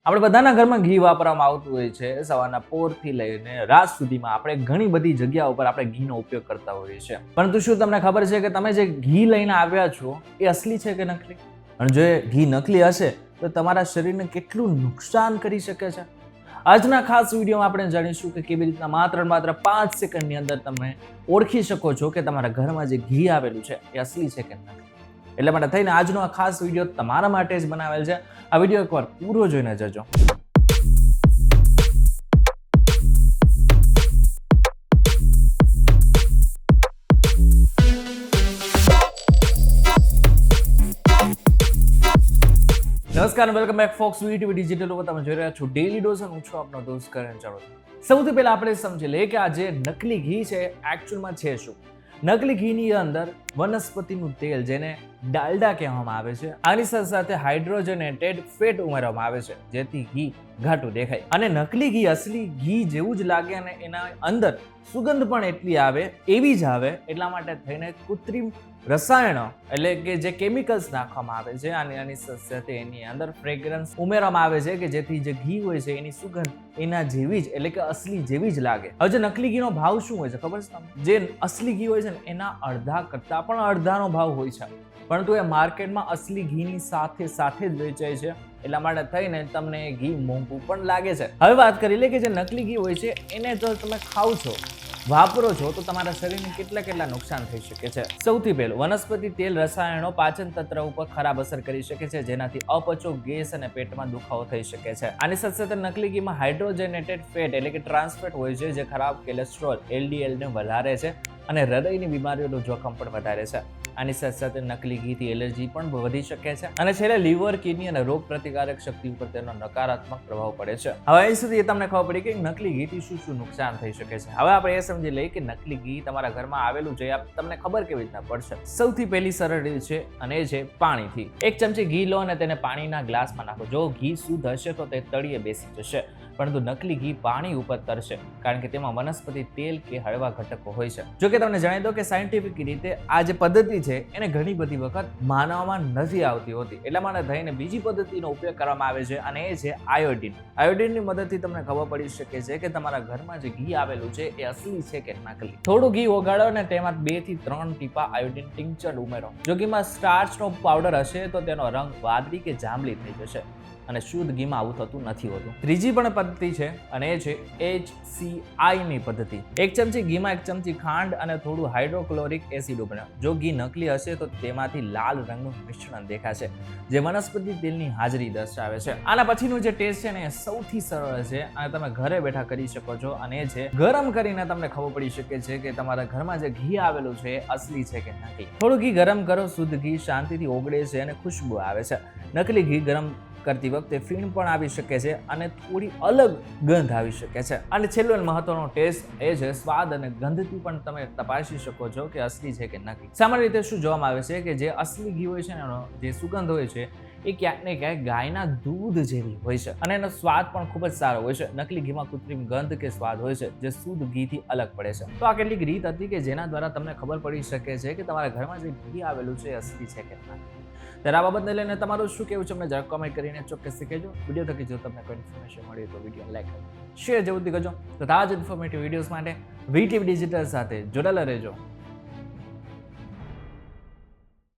આપણે બધાના ઘરમાં ઘી વાપરવામાં આવતું હોય છે. સવારના પોરથી લઈને રાત સુધીમાં આપણે ઘણી બધી જગ્યાઓ પર આપણે ઘીનો ઉપયોગ કરતા હોઈએ છીએ. પરંતુ શું તમને ખબર છે કે તમે જે ઘી લઈને આવ્યા છો એ અસલી છે કે નકલી? અને જો એ ઘી નકલી હશે તો તમારા શરીરને કેટલું નુકસાન કરી શકે છે. આજના ખાસ વિડીયોમાં આપણે જાણીશું કે કેવી રીતના માત્ર 5 સેકન્ડની અંદર તમે ઓળખી શકો છો કે તમારા ઘરમાં જે ઘી આવેલું છે એ અસલી છે કે નકલી. એટલે માટે થઈને આજનો આ ખાસ વિડીયો તમારા માટે જ બનાવેલ છે. આ વિડીયો એકવાર પૂરો જોઈને જજો. નમસ્કાર, welcome back folks VTV digital ઉપર તમે જોઈ રહ્યા છો ડેલી ડોઝ અને હું છું આપનો દોસ્ત કરણ ચાવડા. સૌથી પહેલા આપણે સમજી લઈએ કે આ જે નકલી ઘી છે એકચ્યુઅલમાં છે શું. નકલી ઘીની અંદર વનસ્પતિનું તેલ જેને ડાલડા કહેવામાં આવે છે, આની સાથે સાથે હાઇડ્રોજનેટેડ ફેટ ઉમેરવામાં આવે છે જેથી ઘી ઘાટું દેખાય. અને નકલી ઘી અસલી ઘી જેવું જ લાગે અને એના અંદર સુગંધ પણ એટલી આવે એવી જ આવે. એટલા માટે થઈને કૃત્રિમ રસાયણો એટલે કે જે કેમિકલ્સ નાખવામાં આવે છે અને આની સાથે એની અંદર ફ્રેગ્રન્સ ઉમેરવામાં આવે છે કે જેથી જે ઘી હોય છે એની સુગંધ એના જેવી જ એટલે કે અસલી જેવી જ લાગે. હવે જે નકલી ઘીનો ભાવ શું હોય છે ખબર છે તમને? જે અસલી ઘી હોય છે ને એના અડધા કરતા પણ અડધાનો ભાવ હોય છે, પરંતુ એ માર્કેટમાં અસલી ઘીની સાથે જ વેચાય છે. એટલા માટે થઈને તમને એ ઘી મોંઘું પણ લાગે છે. હવે વાત કરી લે કે જે નકલી ઘી હોય છે એને જો તમે ખાવ છો, વાપરો છો તો તમારા શરીરને કેટલા નુકસાન થઈ શકે છે. સૌથી પહેલું, વનસ્પતિ તેલ રસાયણો પાચન તંત્ર ઉપર ખરાબ અસર કરી શકે છે જેનાથી અપચો, ગેસ અને પેટમાં દુખાવો થઈ શકે છે. આની સાથે સાથે નકલી ઘીમાં હાઇડ્રોજનેટેડ ફેટ એટલે કે ટ્રાન્સ ફેટ હોય છે જે ખરાબ કોલેસ્ટ્રોલ LDL ને વધારે છે અને હૃદયની બીમારીઓનું જોખમ પણ વધારે છે. આની સાથે સાથે નકલી ઘીથી એલર્જી પણ વધી શકે છે અને છેલ્લે લીવર, કિડની અને રોગ પ્રતિકારક શક્તિ ઉપર તેનો નકારાત્મક પ્રભાવ પડે છે. હવે અહીં સુધી તમને ખબર પડી કે નકલી ઘીથી શું નુકસાન થઈ શકે છે. હવે આપણે એ સમજી લઈએ કે નકલી ઘી તમારા ઘરમાં આવેલું છે તમને ખબર કેવી રીતના પડશે. સૌથી પહેલી સરળ રીત છે અને એ છે પાણીથી. 1 ચમચી ઘી લો અને તેને પાણીના ગ્લાસમાં નાખો. જો ઘી શુદ્ધ હશે તો તે તળિયે બેસી જશે, પરંતુ નકલી ઘી પાણી ઉપર તરશે કારણ કે તેમાં વનસ્પતિ તેલ કે હળવા ઘટકો હોય છે. જો કે તમને જણાવી દો કે સાયન્ટિફિક રીતે આ જે પદ્ધતિ છે એને ઘણી બધી વખત માનવામાં નથી આવતી હોતી. એટલા માટે થઈને બીજી પદ્ધતિનો ઉપયોગ કરવામાં આવે છે અને એ છે આયોડિન. આયોડિનની મદદથી તમને ખબર પડી શકે છે કે તમારા ઘરમાં જે ઘી આવેલું છે એ અસલી છે કે નકલી. થોડું ઘી ઓગાળો અને તેમાં 2 થી 3 ટીપા આયોડિન ટિંકચર ઉમેરો. જો ઘીમાં સ્ટાર્ચનો પાવડર હશે તો તેનો રંગ વાદળી કે જાંબલી થઈ જશે અને શુદ્ધ ઘીમાં આવું થતું નથી હોતું. ત્રીજી પણ પદ્ધતિ છે અને એ છે HCI ની પદ્ધતિ. 1 ચમચી ઘીમાં 1 ચમચી ખાંડ અને થોડું હાઇડ્રોક્લોરિક એસિડ ઉમેરો. જો ઘી નકલી હશે તો તેમાંથી લાલ રંગનું મિશ્રણ દેખાશે જે વનસ્પતિ તેલની હાજરી દર્શાવે છે. આના પછીનું જે ટેસ્ટ છે ને એ સૌથી સરળ છે અને તમે ઘરે બેઠા કરી શકો છો અને એ છે ગરમ કરીને તમને ખબર પડી શકે છે કે તમારા ઘરમાં જે ઘી આવેલું છે એ અસલી છે કે નકલી. થોડું ઘી ગરમ કરો. શુદ્ધ ઘી શાંતિથી ઓગળે છે અને ખુશ્બુ આવે છે. નકલી ઘી ગરમ કરતી વખતે ફીણ પણ આવી શકે છે અને થોડી અલગ ગંધ આવી શકે છે. અને છેલ્લો અને મહત્વનો ટેસ્ટ એ છે સ્વાદ અને ગંધથી પણ તમે તપાસી શકો છો કે અસલી છે કે નકલી. સામાન્ય રીતે શું જોવામાં આવે છે કે જે અસલી ઘી હોય છે ને એનો જે સુગંધ હોય છે એ ક્યાંક ને ક્યાંક ગાયના દૂધ જેવી હોય છે અને એનો સ્વાદ પણ ખૂબ જ સારો હોય છે. નકલી ઘીમાં કૃત્રિમ ગંધ કે સ્વાદ હોય છે જે શુદ્ધ ઘીથી અલગ પડે છે. તો આ કેટલીક રીત હતી કે જેના દ્વારા તમને ખબર પડી શકે છે કે તમારા ઘરમાં જે ઘી આવેલું છે એ અસલી છે કે નકલી. ત્યારે આ બાબતને લઈને તમારું શું કહેવું છે અમને જરાક કોમેન્ટ કરીને ચોક્કસથી કહેજો. વિડીયો થકી જો તમને કોઈ ઇન્ફોર્મેશન મળી તો વિડીયો લાઈક કરો, શેર જરૂરથી કરજો. તો આ જ ઇન્ફોર્મેટિવ વિડીયોઝ માટે વીટીવી ડિજિટલ સાથે જોડાયેલા રહેજો.